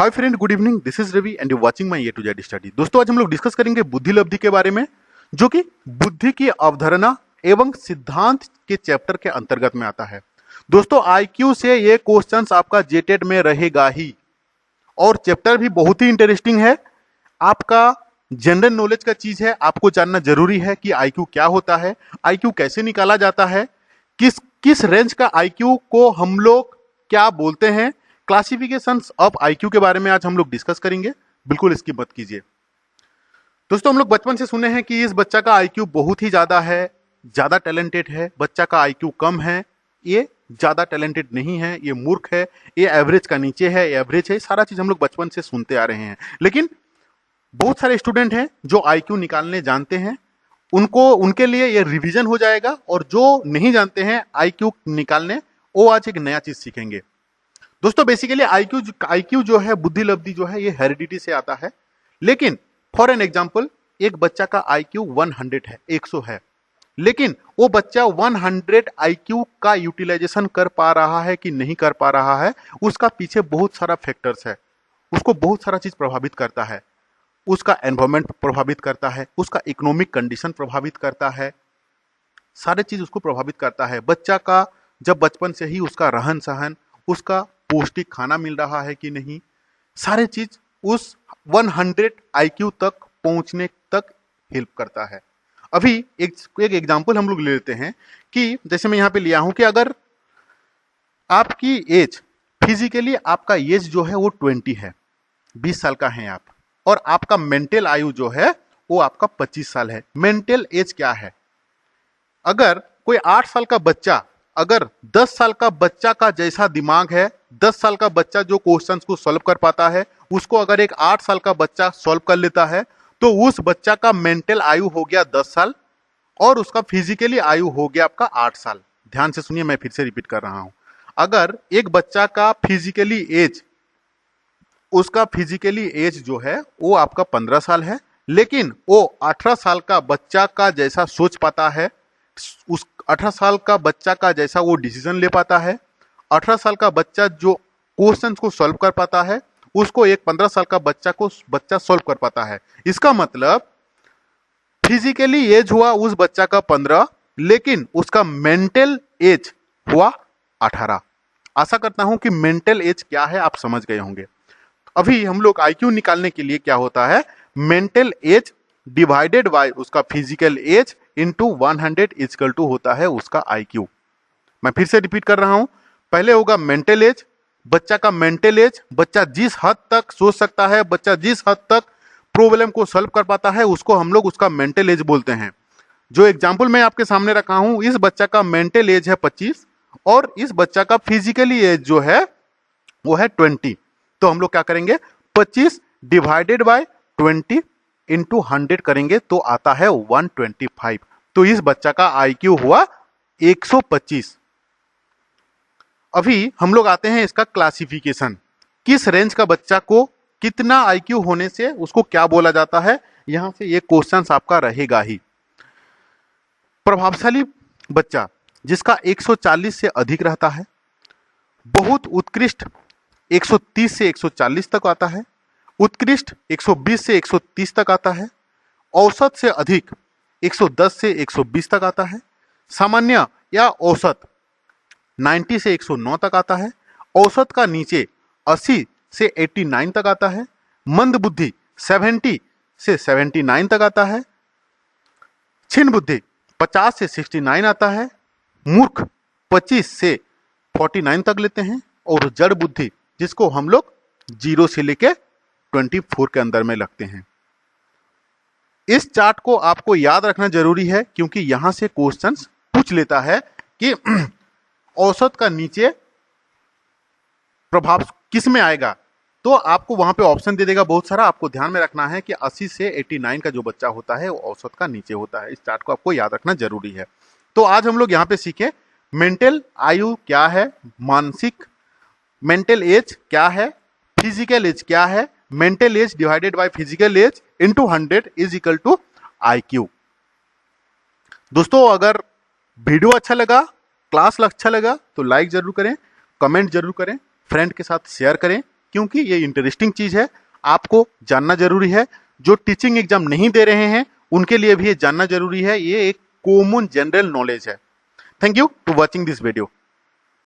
Hi friend, good evening. This is Ravi and you watching my A to Z study. दोस्तों, आज हम लोग discuss करेंगे बुद्धि लब्धि के बारे में, जो कि बुद्धि की अवधारणा एवं सिद्धांत के चैप्टर के अंतर्गत में आता है। दोस्तों, आईक्यू से ये क्वेश्चंस आपका जेटेड में रहेगा ही, और चैप्टर भी बहुत ही इंटरेस्टिंग है। आपका जनरल नॉलेज का चीज है, आपको जानना जरूरी है कि आईक्यू क्या होता है, आईक्यू कैसे निकाला जाता है, किस किस रेंज का आईक्यू को हम लोग क्या बोलते हैं। क्लासिफिकेशंस ऑफ आईक्यू के बारे में आज हम लोग डिस्कस करेंगे, बिल्कुल इसकी मत कीजिए। दोस्तों, हम लोग बचपन से सुने हैं कि इस बच्चा का आईक्यू बहुत ही ज्यादा है, ज्यादा टैलेंटेड है, बच्चा का आईक्यू कम है, ये ज्यादा टैलेंटेड नहीं है, ये मूर्ख है, ये एवरेज का नीचे है, एवरेज है। सारा चीज हम लोग बचपन से सुनते आ रहे हैं। लेकिन बहुत सारे स्टूडेंट हैं जो आईक्यू निकालने जानते हैं, उनके लिए ये रिवीजन हो जाएगा, और जो नहीं जानते हैं आईक्यू निकालने, वो आज एक नया चीज सीखेंगे। दोस्तों, बेसिकली आईक्यू जो है, बुद्धि लब्धि जो है, ये हेरिडिटी से आता है। लेकिन फॉर एन एग्जांपल, एक बच्चा का आईक्यू 100 है, 100 है, लेकिन वो बच्चा 100 आईक्यू का यूटिलाइजेशन कर पा रहा है कि नहीं कर पा रहा है, उसका पीछे बहुत सारा फैक्टर्स है। उसको बहुत सारा चीज प्रभावित करता है। उसका एनवायरमेंट प्रभावित करता है, उसका इकोनॉमिक कंडीशन प्रभावित करता है, सारे चीज उसको प्रभावित करता है। बच्चा का जब बचपन से ही उसका रहन सहन, उसका पौष्टिक खाना मिल रहा है कि नहीं, सारे चीज उस 100 आईक्यू तक पहुंचने तक हेल्प करता है। अभी एक एग्जांपल हम लोग ले लेते हैं कि जैसे मैं यहां पे लिया हूं कि अगर आपकी एज, फिजिकली आपका एज जो है वो 20 है, 20 साल का है आप, और आपका मेंटल आयु जो है वो आपका 25 साल है। मेंटल एज क्या है? अगर कोई 8 साल का बच्चा, अगर 10 साल का बच्चा का जैसा दिमाग है, 10 साल का बच्चा जो क्वेश्चंस को सॉल्व कर पाता है, उसको अगर एक 8 साल का बच्चा सॉल्व कर लेता है, तो उस बच्चा का मेंटल आयु हो गया 10 साल, और उसका फिजिकली आयु हो गया आपका 8 साल। ध्यान से सुनिए, मैं फिर से रिपीट कर रहा हूं। अगर एक बच्चा का फिजिकली एज, उसका फिजिकली एज जो है वो आपका 15 साल है, लेकिन वो 18 साल का बच्चा का जैसा सोच पाता है, उस 18 साल का बच्चा का जैसा वो डिसीजन ले पाता है, 18 साल का बच्चा जो क्वेश्चंस को सॉल्व कर पाता है, उसको एक 15 साल का बच्चा सॉल्व कर पाता है। इसका मतलब फिजिकली एज हुआ उस बच्चा का 15, लेकिन उसका मेंटल एज हुआ 18। आशा करता हूं कि मेंटल एज क्या है आप समझ गए होंगे। अभी हम लोग आईक्यू निकालने के लिए क्या होता है, मेंटल एज डिवाइडेड बाय उसका physical age into 100 equal to होता है उसका आईक्यू। मैं फिर से रिपीट कर रहा हूं, पहले होगा मेंटल एज, बच्चा का मेंटल एज, बच्चा जिस हद तक सोच सकता है, बच्चा जिस हद तक प्रॉब्लम को सॉल्व कर पाता है, उसको हम लोग उसका मेंटल एज बोलते हैं। जो एग्जाम्पल मैं आपके सामने रखा हूं, इस बच्चा का मेंटल एज है 25, और इस बच्चा का फिजिकली एज जो है वो है 20। तो हम लोग क्या करेंगे, 25 डिवाइडेड बाय 20 इंटू 100 करेंगे तो आता है 125। तो इस बच्चा का आईक्यू हुआ 125। अभी हम लोग आते हैं इसका क्लासिफिकेशन, किस रेंज का बच्चा को कितना आईक्यू होने से उसको क्या बोला जाता है। यहां से ये क्वेश्चन आपका रहेगा ही। प्रभावशाली बच्चा जिसका 140 से अधिक रहता है, बहुत उत्कृष्ट 130 से 140 तक आता है, उत्कृष्ट 120 से 130 तक आता है, औसत से अधिक 110 से 120 तक आता है, सामान्य या औसत 90 से 109 तक आता है, औसत का नीचे 80 से 89 तक आता है, मंद बुद्धि 70 से 79 तक आता है, क्षीण बुद्धि 50 से 69 आता है, मूर्ख 25 से 49 तक लेते हैं, और जड़ बुद्धि जिसको हम लोग 0 से लेके 24 के अंदर में लगते हैं। इस चार्ट को आपको याद रखना जरूरी है, क्योंकि यहां से क्वेश्चंस पूछ लेता है कि औसत का नीचे प्रभाव किस में आएगा, तो आपको वहां पे ऑप्शन दे देगा बहुत सारा। आपको ध्यान में रखना है कि 80 से 89 का जो बच्चा होता है वो औसत का नीचे होता है। इस चार्ट को आपको याद रखना जरूरी है। तो आज हम लोग यहाँ पे सीखे मेंटल आयु क्या है, मानसिक मेंटल एज क्या है, फिजिकल एज क्या है, mental age divided by physical age into 100 is equal to IQ. दोस्तों, अगर वीडियो अच्छा लगा, क्लास अच्छा लगा, तो लाइक जरूर करें, कमेंट जरूर करें, फ्रेंड के साथ शेयर करें, क्योंकि ये इंटरेस्टिंग चीज है, आपको जानना जरूरी है। जो टीचिंग एग्जाम नहीं दे रहे हैं उनके लिए भी ये जानना जरूरी है, ये एक कॉमन जनरल नॉलेज है। Thank you to watching this video.